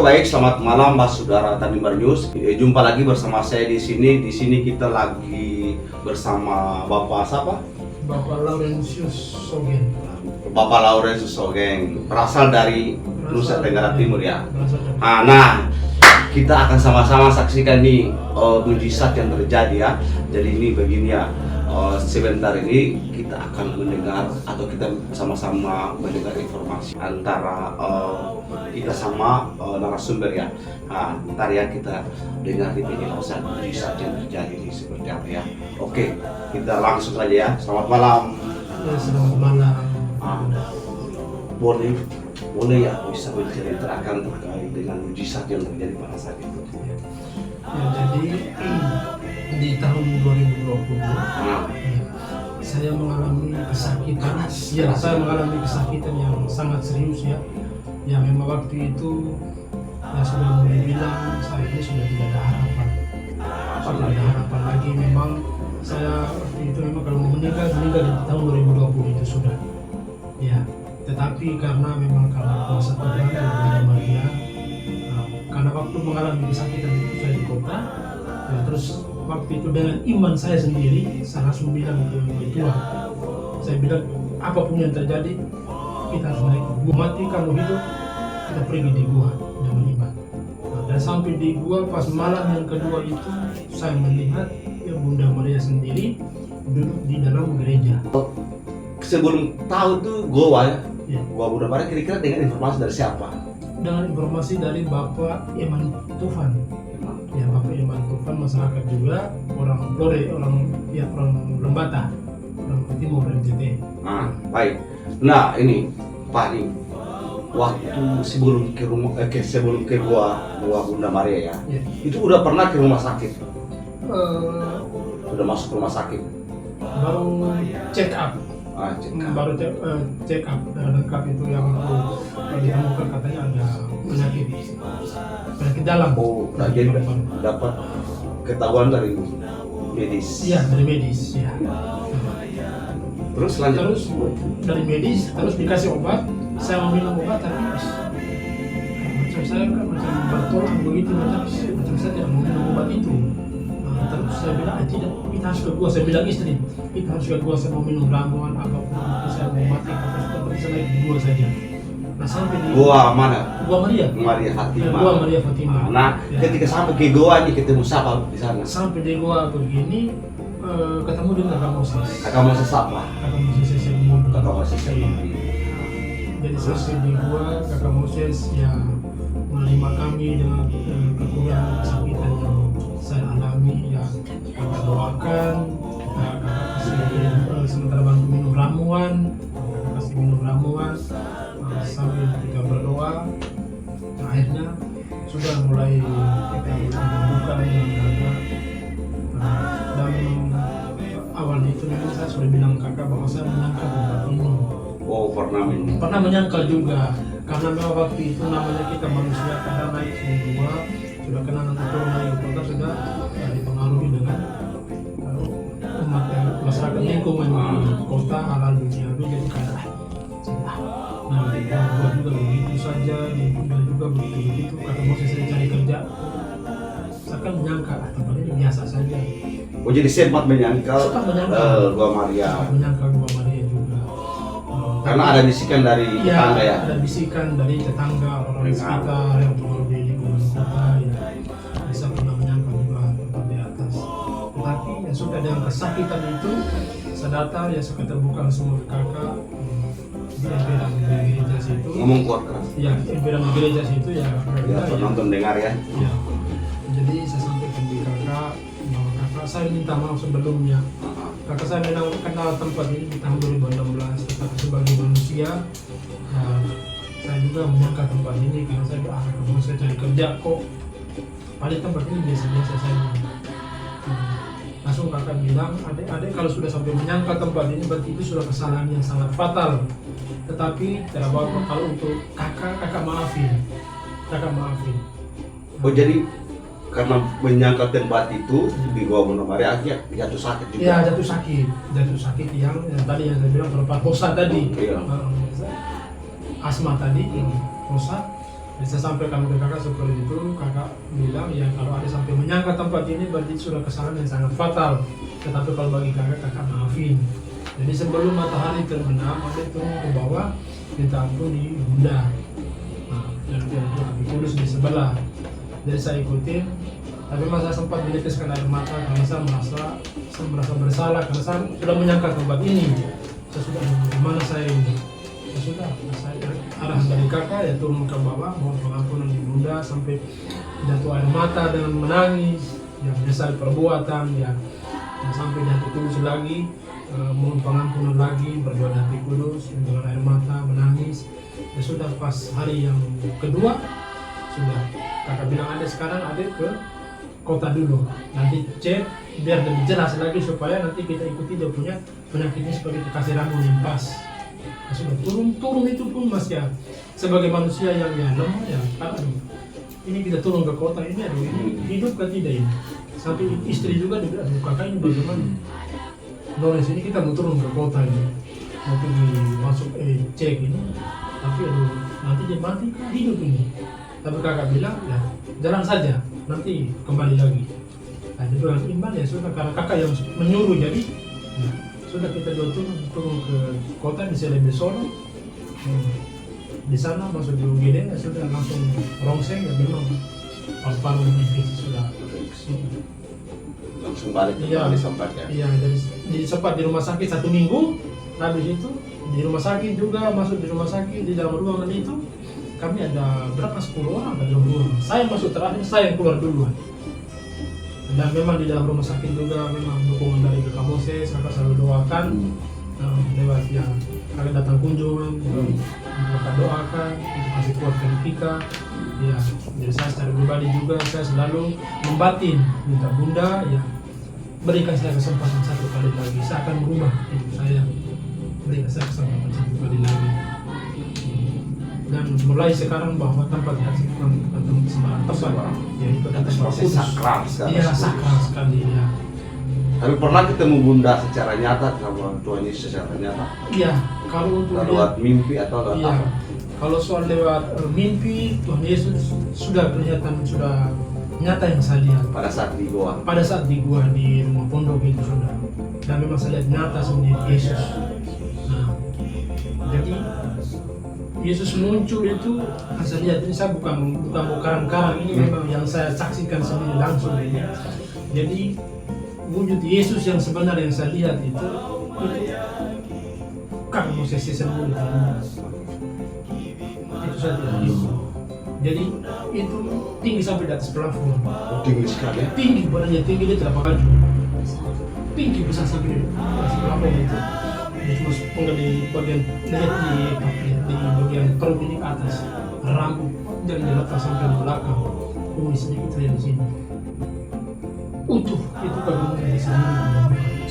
baik, selamat malam Mas Saudara Tanimbar News. Jumpa lagi bersama saya di sini. Di sini kita lagi bersama Bapak siapa? Bapak Laurentius Sogeng. Bapak Laurentius Sogeng, berasal dari Nusa Tenggara Timur ya. Berasal dari- Nah, kita akan sama-sama saksikan nih mujizat yang terjadi ya. Jadi ini begini ya. Sebentar ini kita akan mendengar atau kita sama-sama mendengar informasi antara kita sama narasumber ya. Nah, ntar ya kita dengar di penjelasan mujizat yang terjadi ini seperti apa ya. Oke, kita langsung saja ya. Selamat malam. Ya, selamat malam. Boleh ya bisa menceritakan terkait dengan mujizat yang terjadi pada saat itu. Ya, jadi di tahun 2020 saya mengalami kesakitan. Ya, saya mengalami kesakitan yang sangat serius ya. Yang memang waktu itu ya sudah mulai bilang saya ini sudah tidak ada harapan. Sudah ada harapan lagi. Memang saya waktu itu memang kalau mau meninggal di tahun 2020 itu sudah. Ya, tetapi karena memang karena kuasa Tuhan dan Bunda Maria, karena waktu mengalami kesakitan itu saya di kota, ya, terus waktu itu dengan iman saya sendiri, saya langsung bilang ke Tuhan, saya bilang apapun yang terjadi, kita harus naik gua, mati kamu hidup, kita pergi di gua dengan iman. Dan sampai di gua pas malam yang kedua itu, saya melihat ya Bunda Maria sendiri duduk di dalam gereja. Sebelum tahu tuh goa ya, Ya. goa Bunda Maria kira-kira dengan informasi dari siapa? Dengan informasi dari Bapak Iman Tufan. Ya, Bapak Iman Tufan, masyarakat juga orang Flore, orang Lembata, orang Timur NTT. Nah, baik. Nah, ini Pak nih, waktu sebelum ke rumah, sebelum ke gua Bunda Maria ya, Ya. itu udah pernah ke rumah sakit, Eh, udah masuk rumah sakit. baru check up, baru check up lengkap itu yang ditemukan katanya ada penyakit dalam. Oh, nah, jadi dapat ketahuan dari medis. Iya, dari medis ya. Terus lanjut. Terus dari medis terus dikasih obat, saya mau minum obat tapi macam saya kan macam bertolak begitu, macam saya tidak mau minum obat itu. Terus saya bilang tidak, kita harus ke gua, saya bilang istri kita harus ke gua, saya mau minum ramuan apapun itu, saya mau mati tapi saya naik di gua saja. Nah sampai di Gua mana? Gua Maria, Maria Fatima. Gua Maria Fatima. Nah, Ya. ketika sampai ke goa nih ketemu siapa di sana? Sampai di gua begini ketemu dengan kakak Moses. Kakak mau siapa? Kakak Moses yang muda. Kakak Moses yang Iya. muda. Jadi sampai di gua kakak Moses yang menerima kami dengan kekurangan kesakitan yang saya alami, ya kakak doakan, kakak kasih sementara bantu minum ramuan, kakak kasih minum ramuan sambil kita berdoa. Nah, akhirnya sudah mulai kita membuka dengan kakak. Dan awalnya itu memang saya sudah bilang kakak bahwa saya menyangka tempat ini. Oh, Pernah menyangkal juga karena memang waktu itu namanya kita manusia kadang naik di gua sudah kenal nanti turun naik ke kota sudah dipengaruhi dengan umat masyarakat lingkungan di kota halal dunia jadi kayak nah di gua juga begitu saja di gua juga begitu kata mau saya cari kerja saya kan menyangka tempat ini biasa saja. Oh, jadi sempat menyangkal gua Maria. Sempat menyangkal gua Maria juga. Karena ada bisikan dari tetangga ya. Ada bisikan dari tetangga orang sekitar yang tinggal di lingkungan kota ya. Bisa pernah menyangka juga tempat di atas. Tetapi ya sudah dengan kesakitan itu saya datang ya saya terbuka semua ke kakak di emperan di gereja situ. Ngomong kuat keras. Ya emperan di gereja situ ya. Ya, penonton dengar ya. Ya. Jadi saya sampaikan di kakak bahwa kakak saya minta maaf sebelumnya. Kakak saya memang kenal tempat ini di tahun 2016, tetapi sebagai manusia, saya juga menyangka tempat ini karena saya kalau saya cari kerja kok, paling tempat ini biasa-biasa saja. Langsung kakak bilang, adik-adik kalau sudah sampai menyangka tempat ini berarti itu sudah kesalahan yang sangat fatal. Tetapi tidak apa-apa kalau untuk kakak maafin, Oh, jadi karena menyangkal tempat itu di gua Bunda Maria akhirnya jatuh sakit juga. Iya, jatuh sakit yang tadi yang saya bilang berupa hosa tadi. Iya. Asma tadi, hosa. Bisa sampaikan ke kakak seperti itu, kakak bilang ya kalau ada sampai menyangka tempat ini berarti sudah kesalahan yang sangat fatal. Tetapi kalau bagi kakak maafin. Jadi sebelum matahari terbenam, ada turun ke bawah, ditampung di Bunda. Nah, dan itu Abi Kudus di sebelah. Jadi saya ikutin, tapi masa sempat meneteskan air mata karena saya merasa bersalah karena saya sudah menyangka tempat ini. Saya sudah gimana saya ini? Ya sudah, saya arah dari kakak ya turun ke bawah, mohon pengampunan di Bunda sampai jatuh air mata dan menangis, ya menyesal perbuatan, ya sampai jatuh kudus lagi, mohon pengampunan lagi, berdoa hati kudus dengan air mata, menangis. Ya sudah pas hari yang kedua, sudah kakak bilang ada sekarang ada ke kota dulu, nanti cek biar lebih jelas lagi supaya nanti kita ikuti dia punya penyakitnya seperti kekasih rambut yang pas. Ya sudah turun itu pun mas ya sebagai manusia yang ya lemah ya kan, aduh ini kita turun ke kota ini, aduh ini hidup kan tidak ini. Sampai istri juga dia bilang, kakak ini bagaimana? Lawrence ini kita mau turun ke kota ini, mau pergi masuk cek ini, tapi aduh nanti dia mati kan hidup ini. Tapi kakak bilang ya jalan saja, nanti kembali lagi. Nah dia bilang iman ya sudah, karena kakak yang menyuruh jadi ya, sudah kita dua turun ke kota di Selebe Solo. Di sana masuk di UGD ya sudah langsung rongseng ya, memang paru-paru infeksi sudah langsung balik ke sempat ya. Iya, jadi sempat di rumah sakit 1 minggu. Habis itu di rumah sakit juga, masuk di rumah sakit, di dalam ruangan itu kami ada berapa, 10 orang dalam ruangan. Saya masuk terakhir, saya yang keluar duluan. Dan memang di dalam rumah sakit juga memang dukungan dari Kakak Moses, kakak selalu doakan lewat ya kakak datang kunjungan, kakak doakan untuk kasih kuatkan kita. Ya, jadi saya secara pribadi juga saya selalu membatin minta Bunda ya berikan saya kesempatan 1 kali lagi, saya akan berubah hidup saya, berikan saya kesempatan 1 kali lagi. Dan mulai sekarang bahwa tempat hati bukan sembarang tempat, ya itu adalah tempat kudus, sakral sekali. Iya sakral sekali ya. Tapi pernah ketemu Bunda secara nyata sama Tuhan Yesus secara nyata? Iya, kalau untuk lewat mimpi atau lewat iya, apa? kalau soal lewat mimpi Tuhan Yesus sudah kelihatan, sudah nyata yang saya lihat Pada saat di goa. pada saat di gua di rumah pondok itu sudah, dan memang saya lihat nyata sendiri Yesus. Nah, jadi Yesus muncul itu saya lihat, ini saya bukan mau karang-karang, ini memang yang saya saksikan sendiri langsung ini. Jadi wujud Yesus yang sebenarnya yang saya lihat itu kan Moses sendiri itu saya lihat itu. Jadi itu tinggi sampai di atas plafon. Tinggi sekali ya? Tinggi, badannya tinggi, dia tidak pakai baju. Tinggi bisa sampai di atas plafon itu. Dia cuma penggal di bagian lihat di bagian perut ini ke atas, rambut dan dilepas sampai di belakang. Kumis sedikit saja di sini. Utuh itu kandungan di sini.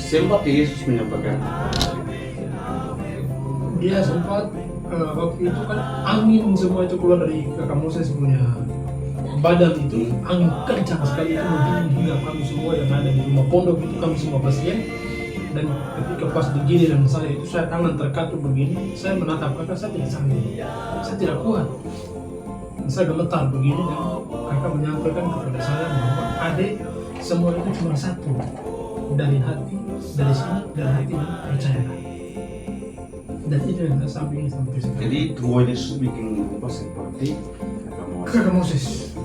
Sempat Yesus menyampaikan. Dia sempat waktu itu kan angin semua itu keluar dari Kakak Moses punya badan itu, angin kencang sekali itu menggiring hingga kami semua yang ada di rumah pondok itu, kami semua pasien. Dan ketika pas di giliran saya itu, saya tangan terkatup begini, saya menatap kakak, saya tidak sanggup, saya tidak kuat, saya gemetar begini. Dan kakak menyampaikan kepada saya bahwa adek semua itu cuma satu, dari hati, dari sini, dari hati, dan percayalah. Dan itu yang saya sampaikan sampai sekarang. Jadi Tuhan Yesus bikin rupa seperti Kakak Moses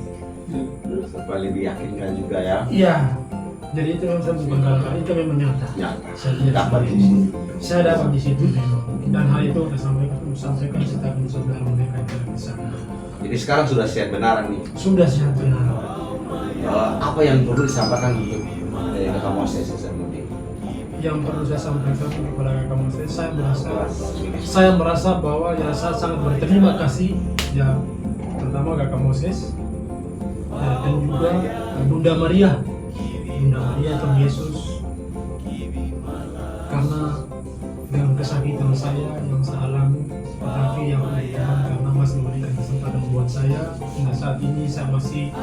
kembali diyakinkan juga ya. iya, jadi itu memang saya bukan kata, itu memang nyata. Nyata. Saya lihat Dapat di sendiri. sini. Saya dapat di situ memang. Dan hal itu saya sampaikan setelah saudara mereka di sana. Jadi sekarang sudah siap benaran nih. Sudah siap benar. Apa yang perlu disampaikan untuk Kakak Moses seperti Yang perlu saya sampaikan kepada Kakak Moses, saya merasa bahwa ya saya sangat berterima kasih ya, terutama Kakak Moses dan juga Bunda Maria Tuhan Yesus, karena dengan kesakitan saya yang saya alami, tetapi yang Tuhan karena masih memberikan kesempatan buat saya hingga saat ini saya masih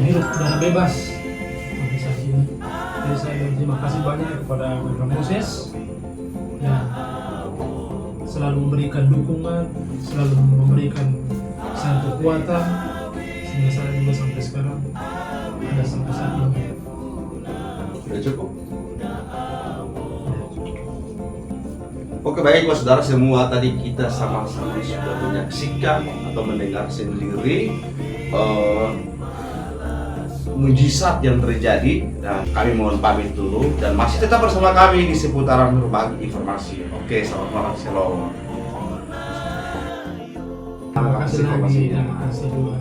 hidup udara bebas sampai saat ini. Jadi saya berterima kasih banyak kepada Kakak Moses ya, selalu memberikan dukungan, selalu memberikan satu kekuatan sehingga saya juga sampai sekarang ada sampai saat ini. Sudah cukup. Oke baik Mas saudara semua, tadi kita sama-sama sudah menyaksikan atau mendengar sendiri mujizat yang terjadi, dan kami mohon pamit dulu dan masih tetap bersama kami di seputaran berbagi informasi. Oke, selamat malam, shalom. Terima kasih lagi, terima kasih juga.